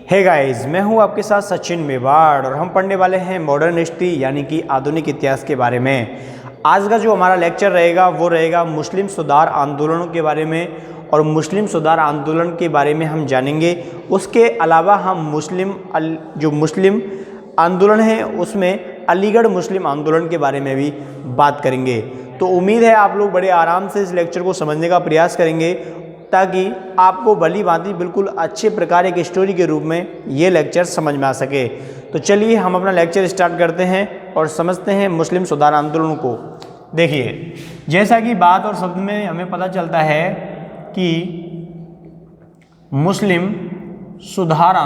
Hey guys, मैं हूं आपके साथ सचिन मेवाड़ और हम पढ़ने वाले हैं मॉडर्न हिस्ट्री यानी कि आधुनिक इतिहास के बारे में। आज का जो हमारा लेक्चर रहेगा वो रहेगा मुस्लिम सुधार आंदोलनों के बारे में और मुस्लिम सुधार आंदोलन के बारे में हम जानेंगे। उसके अलावा हम मुस्लिम आंदोलन है उसमें अलीगढ़ मुस्लिम आंदोलन के बारे में भी बात करेंगे। तो उम्मीद है आप लोग बड़े आराम से इस लेक्चर को समझने का प्रयास करेंगे ताकि आपको भली भांति बिल्कुल अच्छे प्रकार एक स्टोरी के रूप में ये लेक्चर समझ में आ सके। तो चलिए हम अपना लेक्चर स्टार्ट करते हैं और समझते हैं मुस्लिम सुधार आंदोलन को। देखिए, जैसा कि बात और शब्द में हमें पता चलता है कि मुस्लिम सुधार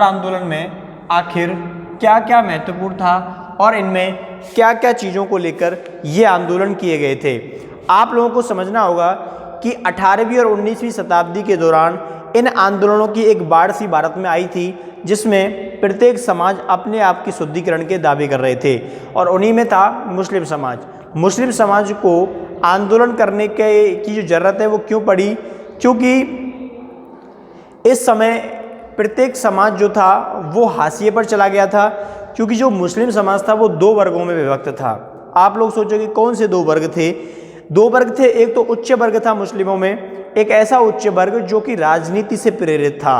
आंदोलन में आखिर क्या क्या महत्वपूर्ण था और इनमें क्या क्या चीज़ों को लेकर ये आंदोलन किए गए थे। आप लोगों को समझना होगा कि 18वीं और 19वीं शताब्दी के दौरान इन आंदोलनों की एक बाढ़ सी भारत में आई थी जिसमें प्रत्येक समाज अपने आप की शुद्धिकरण के दावे कर रहे थे और उन्हीं में था मुस्लिम समाज। मुस्लिम समाज को आंदोलन करने की जो ज़रूरत है वो क्यों पड़ी? क्योंकि इस समय प्रत्येक समाज जो था वो हाशिए पर चला गया था, क्योंकि जो मुस्लिम समाज था वो दो वर्गों में विभक्त था। आप लोग सोचोगे कौन से दो वर्ग थे? दो वर्ग थे। एक तो उच्च वर्ग था मुस्लिमों में, एक ऐसा उच्च वर्ग जो कि राजनीति से प्रेरित था,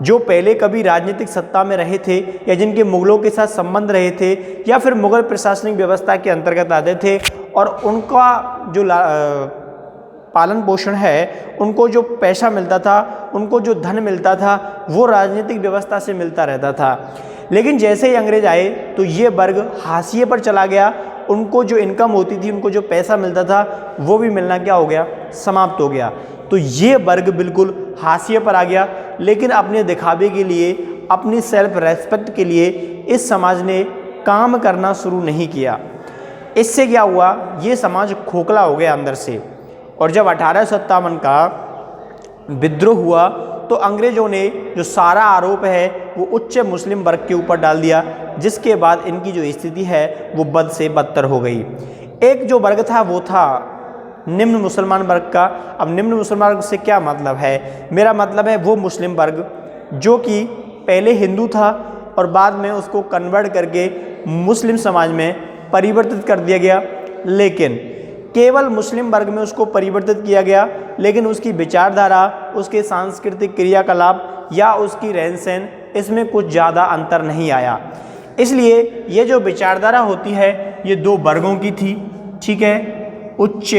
जो पहले कभी राजनीतिक सत्ता में रहे थे या जिनके मुगलों के साथ संबंध रहे थे या फिर मुगल प्रशासनिक व्यवस्था के अंतर्गत आते थे और उनका जो पालन पोषण है, उनको जो पैसा मिलता था, उनको जो धन मिलता था वो राजनीतिक व्यवस्था से मिलता रहता था। लेकिन जैसे ही अंग्रेज आए तो ये वर्ग हाशिए पर चला गया। उनको जो इनकम होती थी, उनको जो पैसा मिलता था वो भी मिलना क्या हो गया? समाप्त हो गया। तो ये वर्ग बिल्कुल हाशिए पर आ गया। लेकिन अपने दिखावे के लिए, अपनी सेल्फ रेस्पेक्ट के लिए इस समाज ने काम करना शुरू नहीं किया। इससे क्या हुआ? ये समाज खोखला हो गया अंदर से। और जब 1857 का विद्रोह हुआ तो अंग्रेजों ने जो सारा आरोप है वो उच्च मुस्लिम वर्ग के ऊपर डाल दिया, जिसके बाद इनकी जो स्थिति है वो बद से बदतर हो गई। एक जो वर्ग था वो था निम्न मुसलमान वर्ग का। अब निम्न मुसलमान वर्ग से क्या मतलब है? मेरा मतलब है वो मुस्लिम वर्ग जो कि पहले हिंदू था और बाद में उसको कन्वर्ट करके मुस्लिम समाज में परिवर्तित कर दिया गया। लेकिन केवल मुस्लिम वर्ग में उसको परिवर्तित किया गया, लेकिन उसकी विचारधारा, उसके सांस्कृतिक क्रियाकलाप या उसकी रहन सहन, इसमें कुछ ज़्यादा अंतर नहीं आया। इसलिए ये जो विचारधारा होती है ये दो वर्गों की थी, ठीक है? उच्च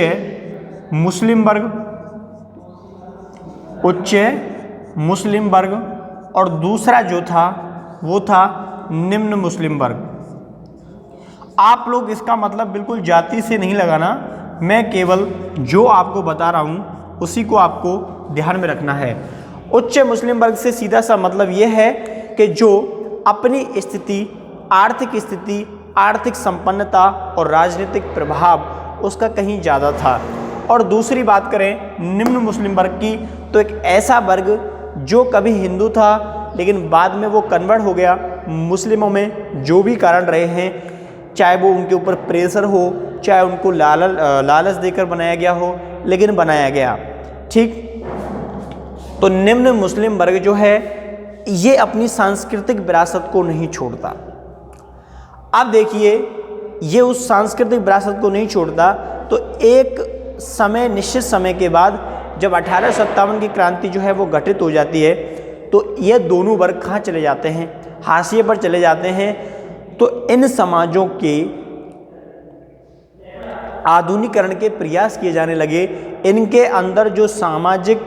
मुस्लिम वर्ग और दूसरा जो था वो था निम्न मुस्लिम वर्ग। आप लोग इसका मतलब बिल्कुल जाति से नहीं लगाना, मैं केवल जो आपको बता रहा हूँ उसी को आपको ध्यान में रखना है। उच्च मुस्लिम वर्ग से सीधा सा मतलब ये है कि जो अपनी स्थिति, आर्थिक संपन्नता और राजनीतिक प्रभाव उसका कहीं ज़्यादा था। और दूसरी बात करें निम्न मुस्लिम वर्ग की, तो एक ऐसा वर्ग जो कभी हिंदू था लेकिन बाद में वो कन्वर्ट हो गया मुस्लिमों में, जो भी कारण रहे हैं, चाहे वो उनके ऊपर प्रेशर हो, चाहे उनको लालच देकर बनाया गया हो, लेकिन बनाया गया, ठीक। तो निम्न मुस्लिम वर्ग जो है ये अपनी सांस्कृतिक विरासत को नहीं छोड़ता। अब देखिए, ये उस सांस्कृतिक विरासत को नहीं छोड़ता तो एक समय, निश्चित समय के बाद जब 1857 की क्रांति जो है वो घटित हो जाती है तो ये दोनों वर्ग कहाँ चले जाते हैं? हाशिए पर चले जाते हैं। तो इन समाजों के आधुनिकीकरण के प्रयास किए जाने लगे। इनके अंदर जो सामाजिक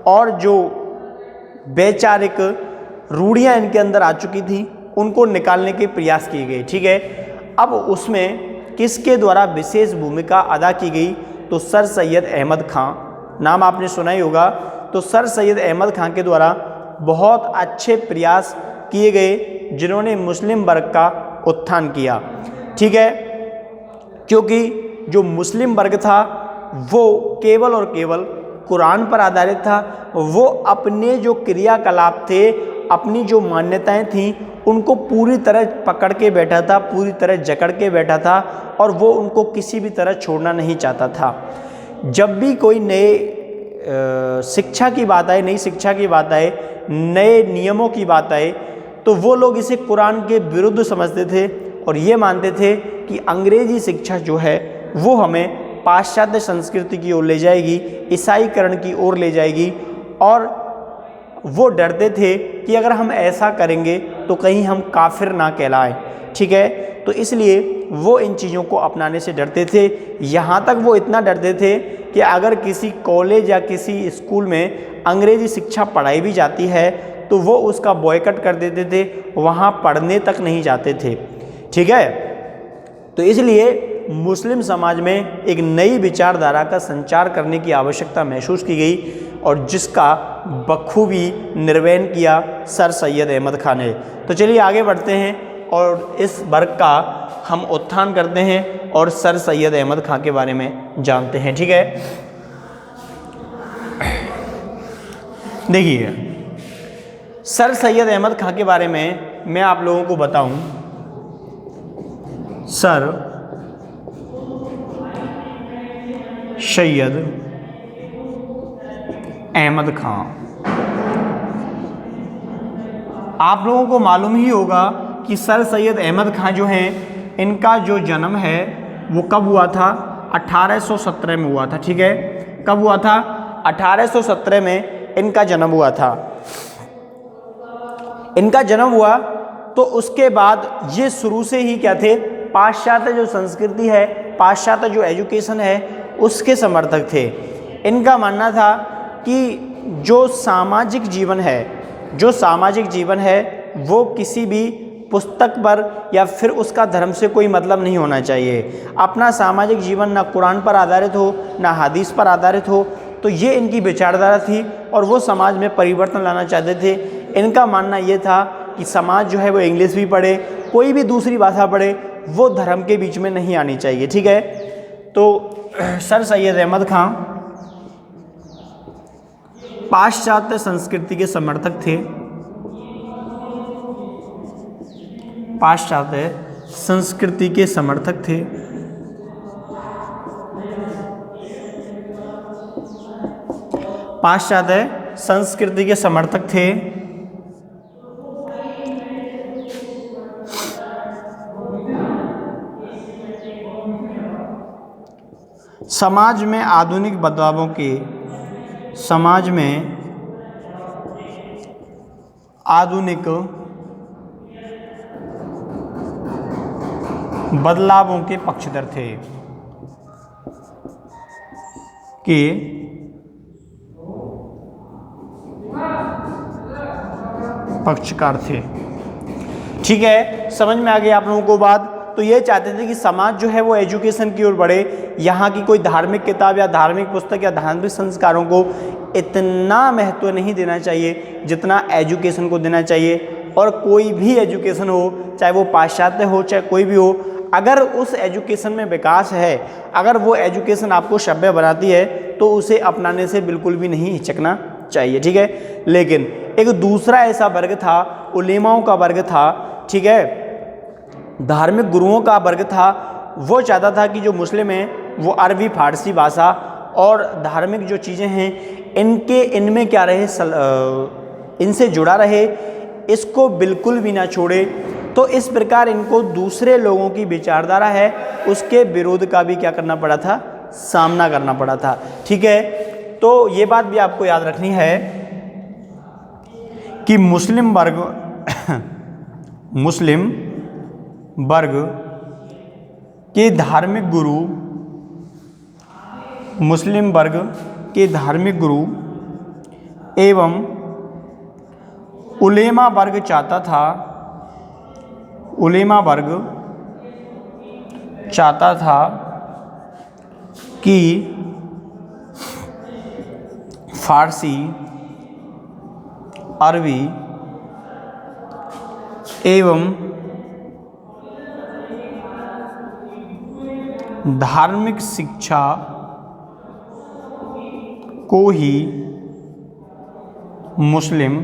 और जो वैचारिक रूढ़ियाँ इनके अंदर आ चुकी थी उनको निकालने के प्रयास किए गए, ठीक है। अब उसमें किसके द्वारा विशेष भूमिका अदा की गई? तो सर सैयद अहमद खां, नाम आपने सुना ही होगा। तो सर सैयद अहमद खां के द्वारा बहुत अच्छे प्रयास किए गए जिन्होंने मुस्लिम वर्ग का उत्थान किया, ठीक है। क्योंकि जो मुस्लिम वर्ग था वो केवल और केवल कुरान पर आधारित था। वो अपने जो क्रियाकलाप थे, अपनी जो मान्यताएं थीं उनको पूरी तरह पकड़ के बैठा था, पूरी तरह जकड़ के बैठा था और वो उनको किसी भी तरह छोड़ना नहीं चाहता था। जब भी कोई नए शिक्षा की बात आए, नई शिक्षा की बात आए, नए नियमों की बात आए, तो वो लोग इसे कुरान के विरुद्ध समझते थे और ये मानते थे कि अंग्रेजी शिक्षा जो है वो हमें पाश्चात्य संस्कृति की ओर ले जाएगी, ईसाईकरण की ओर ले जाएगी। और वो डरते थे कि अगर हम ऐसा करेंगे तो कहीं हम काफिर ना कहलाएं। ठीक है, तो इसलिए वो इन चीज़ों को अपनाने से डरते थे। यहाँ तक वो इतना डरते थे कि अगर किसी कॉलेज या किसी स्कूल में अंग्रेजी शिक्षा पढ़ाई भी जाती है तो वो उसका बॉयकट कर देते थे, वहाँ पढ़ने तक नहीं जाते थे। ठीक है, तो इसलिए मुस्लिम समाज में एक नई विचारधारा का संचार करने की आवश्यकता महसूस की गई और जिसका बखूबी निर्वहन किया सर सैयद अहमद खान ने। तो चलिए आगे बढ़ते हैं और इस वर्ग का हम उत्थान करते हैं और सर सैयद अहमद खान के बारे में जानते हैं। ठीक है, देखिए सर सैयद अहमद खान के बारे में मैं आप लोगों को बताऊं। सर सैयद अहमद खान, आप लोगों को मालूम ही होगा कि सर सैयद अहमद खान जो हैं इनका जो जन्म है वो कब हुआ था? 1817 में हुआ था। ठीक है, कब हुआ था? 1817 में इनका जन्म हुआ था। इनका जन्म हुआ तो उसके बाद ये शुरू से ही क्या थे? पाश्चात्य जो संस्कृति है, पाश्चात्य जो एजुकेशन है उसके समर्थक थे। इनका मानना था कि जो सामाजिक जीवन है वो किसी भी पुस्तक पर या फिर उसका धर्म से कोई मतलब नहीं होना चाहिए। अपना सामाजिक जीवन ना कुरान पर आधारित हो ना हदीस पर आधारित हो। तो ये इनकी विचारधारा थी और वो समाज में परिवर्तन लाना चाहते थे। इनका मानना ये था कि समाज जो है वो इंग्लिश भी पढ़े, कोई भी दूसरी भाषा पढ़े, वो धर्म के बीच में नहीं आनी चाहिए। ठीक है, तो सर सैयद अहमद खान पाश्चात्य संस्कृति के समर्थक थे। पाश्चात्य संस्कृति के समर्थक थे। पाश्चात्य संस्कृति के समर्थक थे। समाज में आधुनिक बदलावों के पक्षधर थे कि पक्षकार थे। ठीक है, समझ में आ गई आप लोगों को बात? तो ये चाहते थे कि समाज जो है वो एजुकेशन की ओर बढ़े। यहाँ की कोई धार्मिक किताब या धार्मिक पुस्तक या धार्मिक संस्कारों को इतना महत्व नहीं देना चाहिए जितना एजुकेशन को देना चाहिए। और कोई भी एजुकेशन हो, चाहे वो पाश्चात्य हो चाहे कोई भी हो, अगर उस एजुकेशन में विकास है, अगर वो एजुकेशन आपको सभ्य बनाती है तो उसे अपनाने से बिल्कुल भी नहीं हिचकना चाहिए। ठीक है, लेकिन एक दूसरा ऐसा वर्ग था, उलेमाओं का वर्ग था। ठीक है, धार्मिक गुरुओं का वर्ग था। वो चाहता था कि जो मुस्लिम हैं वो अरबी फारसी भाषा और धार्मिक जो चीज़ें हैं इनमें क्या रहे, इनसे जुड़ा रहे, इसको बिल्कुल भी ना छोड़े। तो इस प्रकार इनको दूसरे लोगों की विचारधारा है उसके विरोध का भी क्या करना पड़ा था? सामना करना पड़ा था। ठीक है, तो ये बात भी आपको याद रखनी है कि मुस्लिम वर्ग के धार्मिक गुरु एवं उलेमा वर्ग चाहता था कि फारसी, अरबी एवं धार्मिक शिक्षा को ही मुस्लिम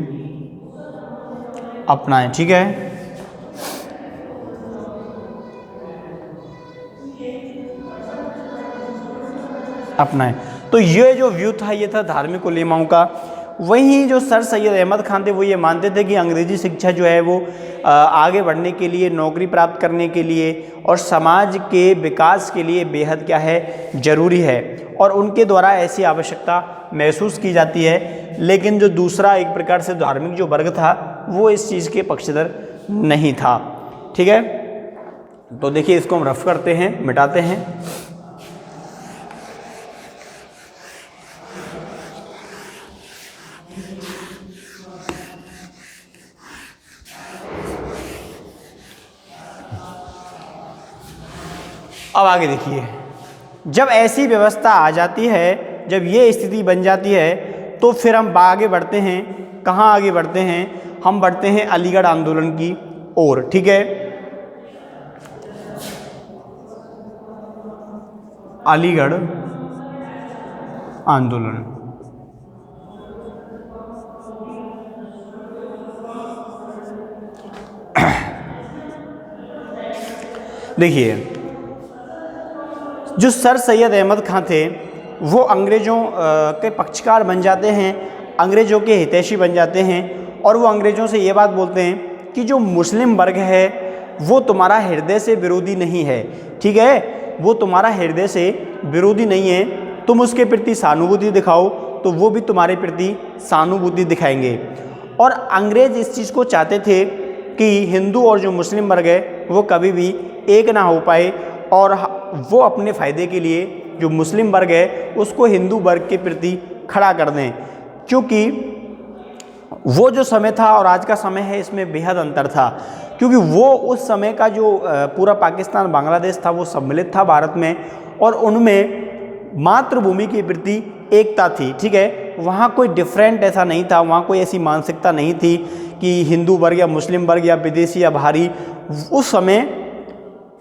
अपनाएं। ठीक है, अपनाएं। तो ये जो व्यू था ये था धार्मिक उलेमाओं का। वहीं जो सर सैयद अहमद खान थे वो ये मानते थे कि अंग्रेजी शिक्षा जो है वो आगे बढ़ने के लिए, नौकरी प्राप्त करने के लिए और समाज के विकास के लिए बेहद क्या है, ज़रूरी है, और उनके द्वारा ऐसी आवश्यकता महसूस की जाती है। लेकिन जो दूसरा एक प्रकार से धार्मिक जो वर्ग था वो इस चीज़ के पक्षधर नहीं था। ठीक है, तो देखिए इसको हम रफ करते हैं, मिटाते हैं। अब आगे देखिए, जब ऐसी व्यवस्था आ जाती है, जब ये स्थिति बन जाती है, तो फिर हम आगे बढ़ते हैं। कहाँ आगे बढ़ते हैं? हम बढ़ते हैं अलीगढ़ आंदोलन की ओर। ठीक है, अलीगढ़ आंदोलन। देखिए, जो सर सैयद अहमद खान थे वो अंग्रेज़ों के पक्षकार बन जाते हैं, अंग्रेज़ों के हितैषी बन जाते हैं, और वो अंग्रेज़ों से ये बात बोलते हैं कि जो मुस्लिम वर्ग है वो तुम्हारा हृदय से विरोधी नहीं है। ठीक है, वो तुम्हारा हृदय से विरोधी नहीं है, तुम उसके प्रति सहानुभूति दिखाओ तो वो भी तुम्हारे प्रति सहानुभूति दिखाएंगे। और अंग्रेज़ इस चीज़ को चाहते थे कि हिंदू और जो मुस्लिम वर्ग है वो कभी भी एक ना हो पाए, और वो अपने फ़ायदे के लिए जो मुस्लिम वर्ग है उसको हिंदू वर्ग के प्रति खड़ा कर दें। क्योंकि वो जो समय था और आज का समय है इसमें बेहद अंतर था, क्योंकि वो उस समय का जो पूरा पाकिस्तान बांग्लादेश था वो सम्मिलित था भारत में, और उनमें मातृभूमि के प्रति एकता थी। ठीक है, वहाँ कोई डिफरेंट ऐसा नहीं था, वहाँ कोई ऐसी मानसिकता नहीं थी कि हिंदू वर्ग या मुस्लिम वर्ग या विदेशी या बाहरी। उस समय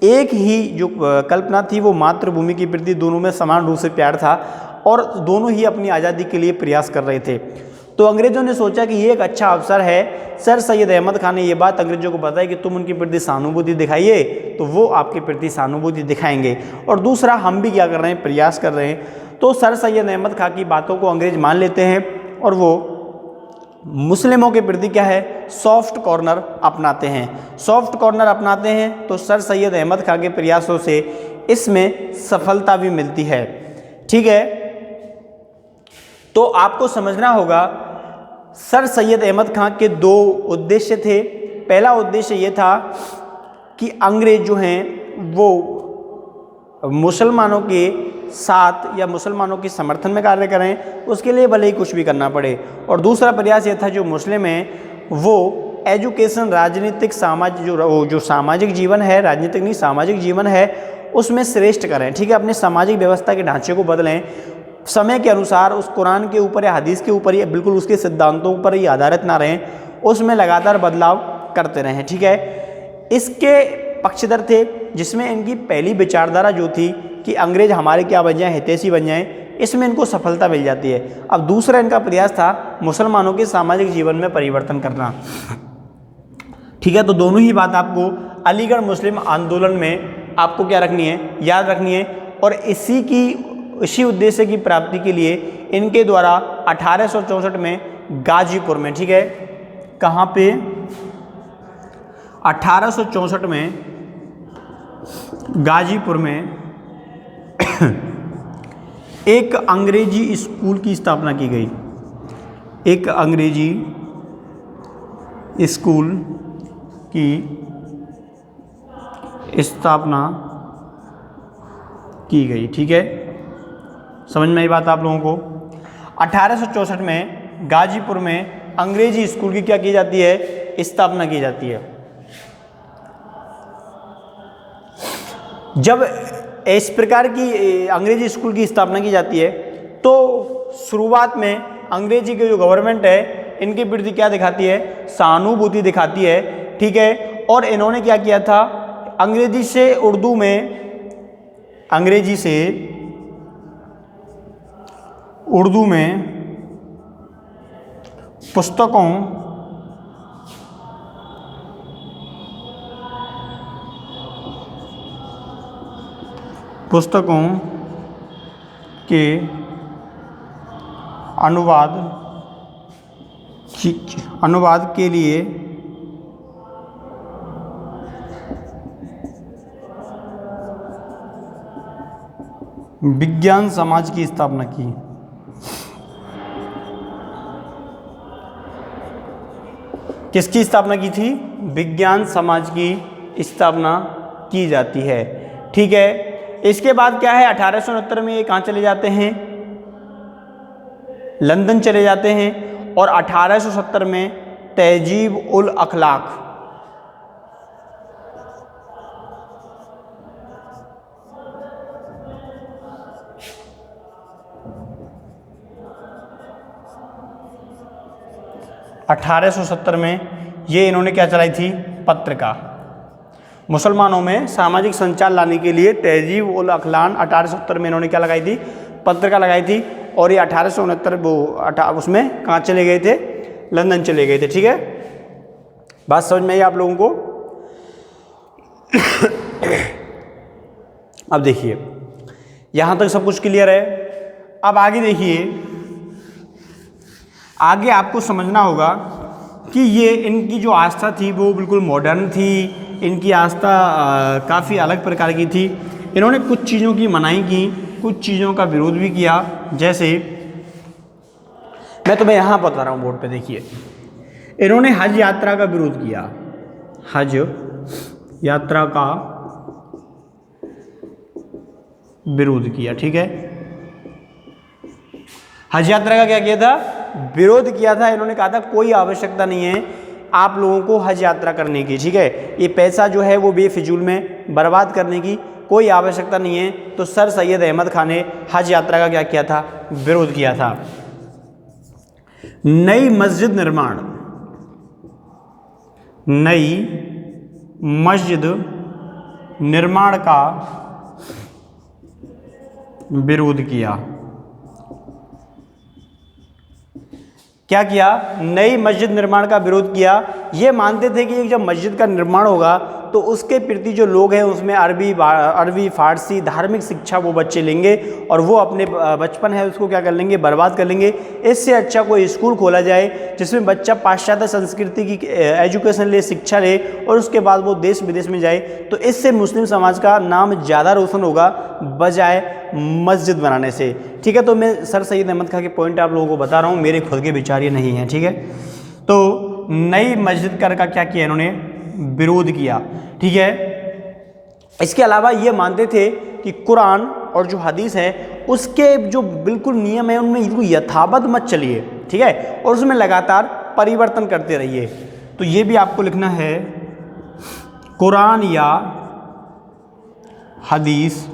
एक ही जो कल्पना थी वो मातृभूमि के प्रति दोनों में समान रूप से प्यार था, और दोनों ही अपनी आज़ादी के लिए प्रयास कर रहे थे। तो अंग्रेज़ों ने सोचा कि ये एक अच्छा अवसर है। सर सैयद अहमद खान ने ये बात अंग्रेज़ों को बताई कि तुम उनके प्रति सहानुभूति दिखाइए तो वो आपके प्रति सहानुभूति दिखाएंगे, और दूसरा हम भी क्या कर रहे हैं, प्रयास कर रहे हैं। तो सर सैयद अहमद खान की बातों को अंग्रेज़ मान लेते हैं और वो मुस्लिमों के प्रति क्या है, सॉफ्ट कॉर्नर अपनाते हैं। सॉफ्ट कॉर्नर अपनाते हैं तो सर सैयद अहमद खान के प्रयासों से इसमें सफलता भी मिलती है। ठीक है, तो आपको समझना होगा सर सैयद अहमद खान के दो उद्देश्य थे। पहला उद्देश्य ये था कि अंग्रेज जो हैं वो मुसलमानों के साथ या मुसलमानों के समर्थन में कार्य करें, उसके लिए भले ही कुछ भी करना पड़े। और दूसरा प्रयास ये था जो मुस्लिम हैं वो एजुकेशन, राजनीतिक, जो सामाजिक जीवन है, राजनीतिक नहीं सामाजिक जीवन है, उसमें श्रेष्ठ करें। ठीक है, अपने सामाजिक व्यवस्था के ढांचे को बदलें, समय के अनुसार उस कुरान के ऊपर या हदीस के ऊपर या बिल्कुल उसके सिद्धांतों पर ही आधारित ना रहें, उसमें लगातार बदलाव करते रहें। ठीक है, इसके पक्षधर थे जिसमें इनकी पहली विचारधारा जो थी कि अंग्रेज हमारे क्या बन जाएं, हितैषी बन जाएं, इसमें इनको सफलता मिल जाती है। अब दूसरा इनका प्रयास था मुसलमानों के सामाजिक जीवन में परिवर्तन करना। ठीक है, तो दोनों ही बात आपको अलीगढ़ मुस्लिम आंदोलन में आपको क्या रखनी है, याद रखनी है। और इसी उद्देश्य की प्राप्ति के लिए इनके द्वारा 1864 में गाजीपुर में, ठीक है, कहाँ पे, 1864 में गाजीपुर में एक अंग्रेजी स्कूल की स्थापना की गई। एक अंग्रेजी स्कूल की स्थापना की गई। ठीक है, समझ में आई बात आप लोगों को। 1864 में गाजीपुर में अंग्रेजी स्कूल की क्या की जाती है, स्थापना की जाती है। जब इस प्रकार की अंग्रेजी स्कूल की स्थापना की जाती है तो शुरुआत में अंग्रेजी के जो गवर्नमेंट है इनके प्रति क्या दिखाती है, सहानुभूति दिखाती है। ठीक है, और इन्होंने क्या किया था, अंग्रेजी से उर्दू में, अंग्रेजी से उर्दू में पुस्तकों पुस्तकों के अनुवाद के लिए विज्ञान समाज की स्थापना की। किसकी स्थापना की थी? विज्ञान समाज की स्थापना की जाती है। ठीक है, इसके बाद क्या है, 1869 में ये कहाँ चले जाते हैं? लंदन चले जाते हैं। और 1870 में तहजीब उल अखलाक, में ये इन्होंने क्या चलाई थी? पत्रिका। मुसलमानों में सामाजिक संचार लाने के लिए तहजीब उल अखलाक 1870 में इन्होंने क्या लगाई थी? पत्रिका लगाई थी। और ये 1869 उसमें कहाँ चले गए थे? लंदन चले गए थे। ठीक है, बात समझ में आई आप लोगों को? अब देखिए, यहाँ तक सब कुछ क्लियर है। अब आगे देखिए, आगे आपको समझना होगा कि ये इनकी जो आस्था थी वो बिल्कुल मॉडर्न थी। इनकी आस्था काफ़ी अलग प्रकार की थी। इन्होंने कुछ चीज़ों की मनाही की, कुछ चीज़ों का विरोध भी किया। जैसे मैं तुम्हें यहाँ बता रहा हूँ बोर्ड पे, देखिए, इन्होंने हज यात्रा का विरोध किया। हज यात्रा का विरोध किया। ठीक है, हज यात्रा का क्या किया था? विरोध किया था। इन्होंने कहा था कोई आवश्यकता नहीं है आप लोगों को हज यात्रा करने की। ठीक है, ये पैसा जो है वो बेफिजूल में बर्बाद करने की कोई आवश्यकता नहीं है। तो सर सैयद अहमद खान ने हज यात्रा का क्या किया था? विरोध किया था। नई मस्जिद निर्माण, नई मस्जिद निर्माण का विरोध किया। क्या किया? नई मस्जिद निर्माण का विरोध किया। ये मानते थे कि जब मस्जिद का निर्माण होगा तो उसके प्रति जो लोग हैं उसमें अरबी फारसी धार्मिक शिक्षा वो बच्चे लेंगे और वो अपने बचपन है उसको क्या कर लेंगे? बर्बाद कर लेंगे। इससे अच्छा कोई स्कूल खोला जाए जिसमें बच्चा पाश्चात्य संस्कृति की एजुकेशन ले, शिक्षा ले और उसके बाद वो देश विदेश में जाए। तो इससे मुस्लिम समाज का नाम ज़्यादा रोशन होगा बजाय मस्जिद बनाने से। ठीक है, तो मैं सर सैयद अहमद खान के पॉइंट आप लोगों को बता रहा हूँ, मेरे खुद के विचार ये नहीं हैं। ठीक है, तो नई मस्जिद कर का क्या किया इन्होंने? विरोध किया। ठीक है, इसके अलावा ये मानते थे कि कुरान और जो हदीस है उसके जो बिल्कुल नियम है उनमें बिल्कुल यथावत मत चलिए। ठीक है, और उसमें लगातार परिवर्तन करते रहिए। तो ये भी आपको लिखना है, कुरान या हदीस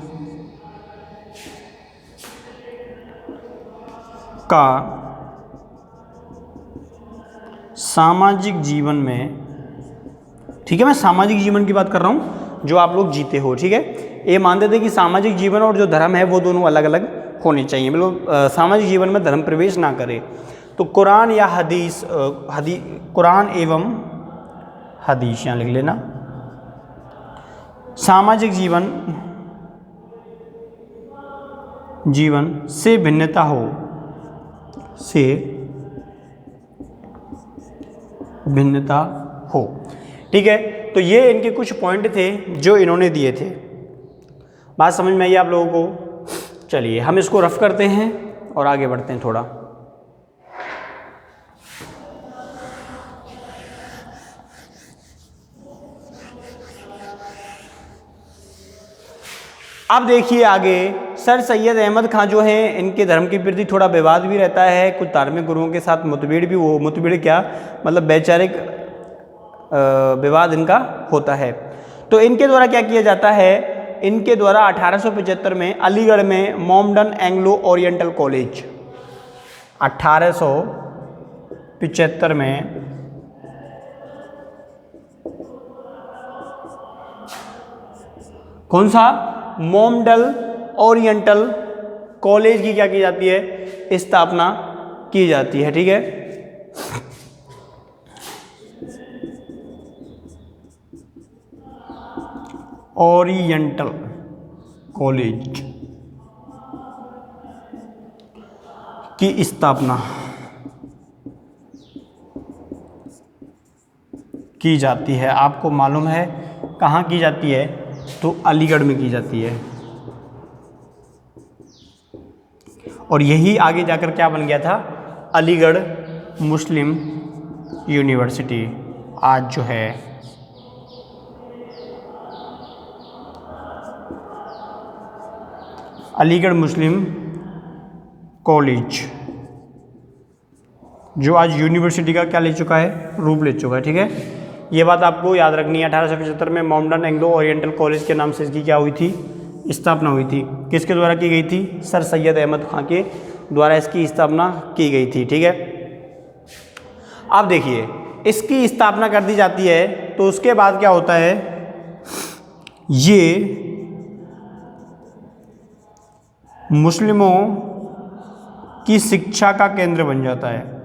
का सामाजिक जीवन में, ठीक है, मैं सामाजिक जीवन की बात कर रहा हूँ जो आप लोग जीते हो। ठीक है, ये मानते थे कि सामाजिक जीवन और जो धर्म है वो दोनों अलग अलग होने चाहिए, मतलब सामाजिक जीवन में धर्म प्रवेश ना करे। तो कुरान या हदीस, कुरान एवं हदीस यहाँ लिख लेना, सामाजिक जीवन से भिन्नता हो, से भिन्नता हो। ठीक है, तो ये इनके कुछ पॉइंट थे जो इन्होंने दिए थे। बात समझ में आई आप लोगों को? चलिए हम इसको रफ करते हैं और आगे बढ़ते हैं थोड़ा। अब देखिए आगे, सर सैयद अहमद खान जो हैं इनके धर्म के प्रति थोड़ा विवाद भी रहता है, कुछ धार्मिक गुरुओं के साथ मुठभेड़ भी, वो मुठभेड़ क्या मतलब वैचारिक विवाद इनका होता है। तो इनके द्वारा क्या किया जाता है? इनके द्वारा 1875 में अलीगढ़ में मॉमडन एंग्लो ओरिएंटल कॉलेज, 1875 में कौन सा? मॉमडन ओरिएंटल कॉलेज की क्या की जाती है? स्थापना की जाती है। ठीक है, ओरिएंटल कॉलेज की स्थापना की जाती है। आपको मालूम है कहाँ की जाती है? तो अलीगढ़ में की जाती है। और यही आगे जाकर क्या बन गया था? अलीगढ़ मुस्लिम यूनिवर्सिटी आज जो है अलीगढ़ मुस्लिम कॉलेज, जो आज यूनिवर्सिटी का क्या ले चुका है? रूप ले चुका है। ठीक है, ये बात आपको याद रखनी है। 1875 में माउंटन एंग्लो ओरिएंटल कॉलेज के नाम से इसकी क्या हुई थी? स्थापना हुई थी। किसके द्वारा की गई थी? सर सैयद अहमद खां के द्वारा इसकी स्थापना की गई थी। ठीक है, अब देखिए इसकी स्थापना कर दी जाती है तो उसके बाद क्या होता है? ये मुस्लिमों की शिक्षा का केंद्र बन जाता है।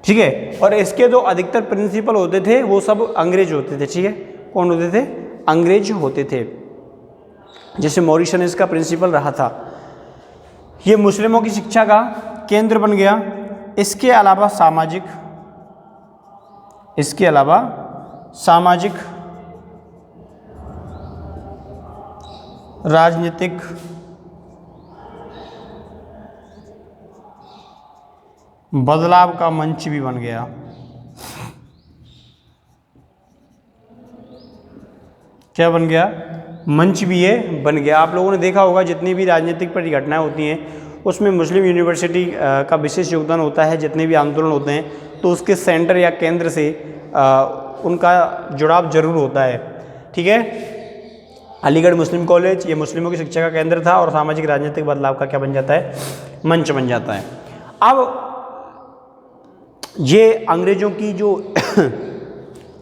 ठीक है, और इसके जो अधिकतर प्रिंसिपल होते थे वो सब अंग्रेज होते थे। ठीक है, कौन होते थे? अंग्रेज होते थे। जैसे मॉरिशस का प्रिंसिपल रहा था। ये मुस्लिमों की शिक्षा का केंद्र बन गया। इसके अलावा सामाजिक राजनीतिक बदलाव का मंच भी बन गया। क्या बन गया? मंच भी ये बन गया। आप लोगों ने देखा होगा जितनी भी राजनीतिक परिघटनाएं होती हैं उसमें मुस्लिम यूनिवर्सिटी का विशेष योगदान होता है। जितने भी आंदोलन होते हैं तो उसके सेंटर या केंद्र से उनका जुड़ाव जरूर होता है। ठीक है, अलीगढ़ मुस्लिम कॉलेज ये मुस्लिमों की शिक्षा का केंद्र था और सामाजिक राजनीतिक बदलाव का क्या बन जाता है? मंच बन जाता है। अब ये अंग्रेजों की जो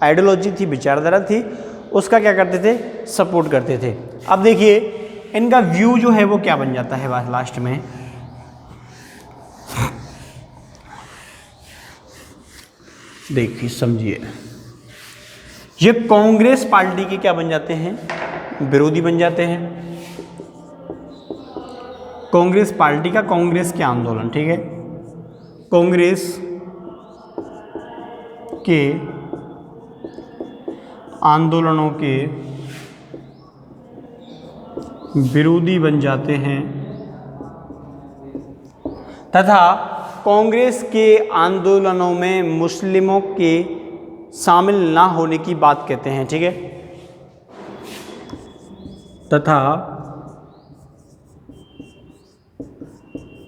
आइडियोलॉजी थी, विचारधारा थी, उसका क्या करते थे? सपोर्ट करते थे। अब देखिए इनका व्यू जो है वो क्या बन जाता है लास्ट में? देखिए समझिए, ये कांग्रेस पार्टी के क्या बन जाते हैं? विरोधी बन जाते हैं। कांग्रेस पार्टी का कांग्रेस के आंदोलन, ठीक है, कांग्रेस के आंदोलनों के विरोधी बन जाते हैं तथा कांग्रेस के आंदोलनों में मुस्लिमों के शामिल ना होने की बात कहते हैं। ठीक है, तथा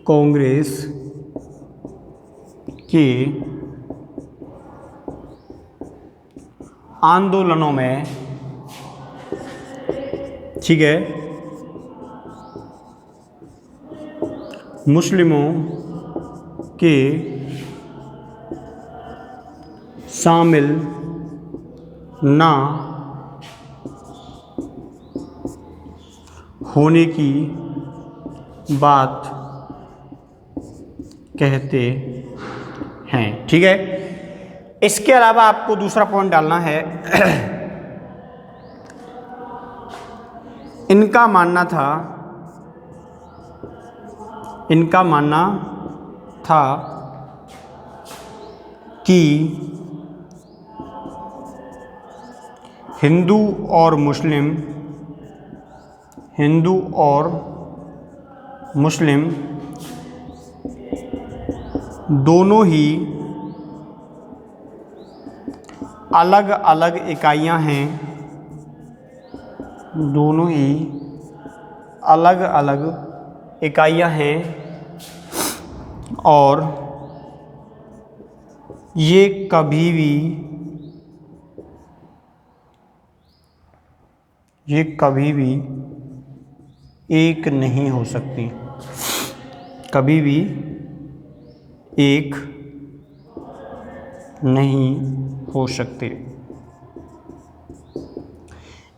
कांग्रेस के आंदोलनों में, ठीक है, मुस्लिमों के शामिल ना होने की बात कहते हैं। ठीक है, इसके अलावा आपको दूसरा पॉइंट डालना है। इनका मानना था कि हिंदू और मुस्लिम दोनों ही अलग अलग इकाइयां हैं, दोनों ही अलग अलग इकाइयां हैं और ये कभी भी एक नहीं हो सकती, कभी भी एक नहीं हो सकते।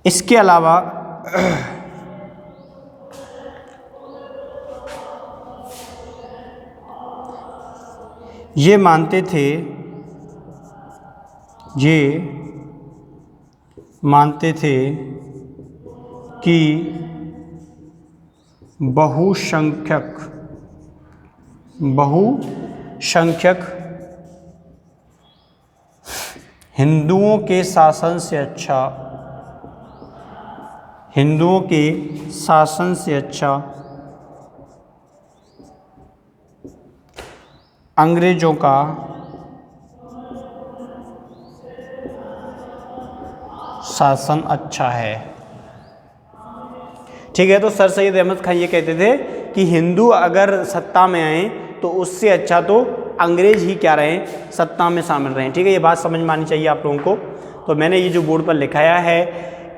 इसके अलावा ये मानते थे ये मानते थे कि बहुसंख्यक हिंदुओं के शासन से अच्छा अंग्रेजों का शासन अच्छा है। ठीक है, तो सर सैयद अहमद खान ये कहते थे कि हिंदू अगर सत्ता में आए तो उससे अच्छा तो अंग्रेज ही क्या रहें, सत्ता में शामिल रहें। ठीक है, ये बात समझ में आनी चाहिए आप लोगों को। तो मैंने ये जो बोर्ड पर लिखाया है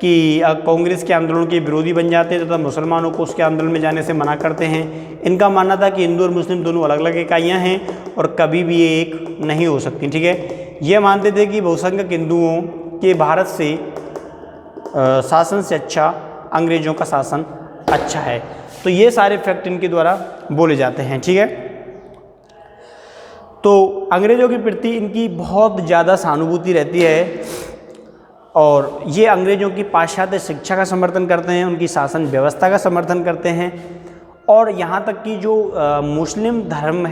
कि कांग्रेस के आंदोलन के विरोधी बन जाते हैं तथा मुसलमानों को उसके आंदोलन में जाने से मना करते हैं। इनका मानना था कि हिंदू और मुस्लिम दोनों अलग अलग इकाइयाँ हैं और कभी भी ये एक नहीं हो सकती। ठीक है, ये मानते थे कि बहुसंख्यक हिंदुओं के भारत से शासन से अच्छा अंग्रेजों का शासन अच्छा है। तो ये सारे फैक्ट इनके द्वारा बोले जाते हैं। ठीक है, तो अंग्रेजों के प्रति इनकी बहुत ज़्यादा सहानुभूति रहती है और ये अंग्रेजों की पाश्चात्य शिक्षा का समर्थन करते हैं, उनकी शासन व्यवस्था का समर्थन करते हैं और यहाँ तक कि जो मुस्लिम धर्म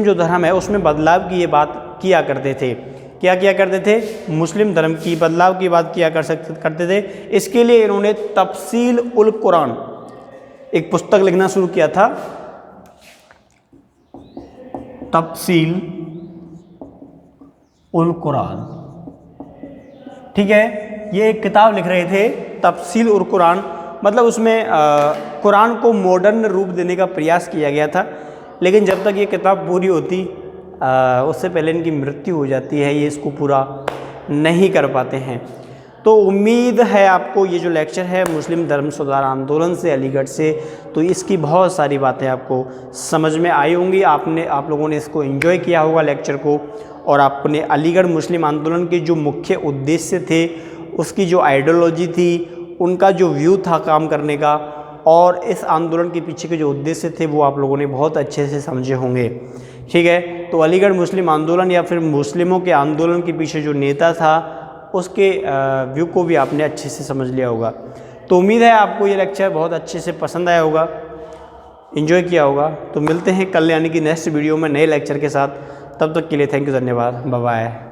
जो धर्म है उसमें बदलाव की ये बात किया करते थे। क्या किया करते थे? मुस्लिम धर्म की बदलाव की बात करते थे। इसके लिए इन्होंने तफसील उल कुरान एक पुस्तक लिखना शुरू किया था। तफसील उल कुरान, ठीक है, ये एक किताब लिख रहे थे तफसील उल कुरान, मतलब उसमें कुरान को मॉडर्न रूप देने का प्रयास किया गया था। लेकिन जब तक ये किताब पूरी होती उससे पहले इनकी मृत्यु हो जाती है, ये इसको पूरा नहीं कर पाते हैं। तो उम्मीद है आपको ये जो लेक्चर है मुस्लिम धर्म सुधार आंदोलन से अलीगढ़ से, तो इसकी बहुत सारी बातें आपको समझ में आई होंगी। आप लोगों ने इसको एंजॉय किया होगा लेक्चर को, और आपने अलीगढ़ मुस्लिम आंदोलन के जो मुख्य उद्देश्य थे, उसकी जो आइडियोलॉजी थी, उनका जो व्यू था काम करने का, और इस आंदोलन के पीछे के जो उद्देश्य थे वो आप लोगों ने बहुत अच्छे से समझे होंगे। ठीक है, तो अलीगढ़ मुस्लिम आंदोलन या फिर मुस्लिमों के आंदोलन के पीछे जो नेता था उसके व्यू को भी आपने अच्छे से समझ लिया होगा। तो उम्मीद है आपको ये लेक्चर बहुत अच्छे से पसंद आया होगा, एंजॉय किया होगा। तो मिलते हैं कल यानी कि नेक्स्ट वीडियो में नए लेक्चर के साथ। तब तक के लिए थैंक यू, धन्यवाद, बाय बाय।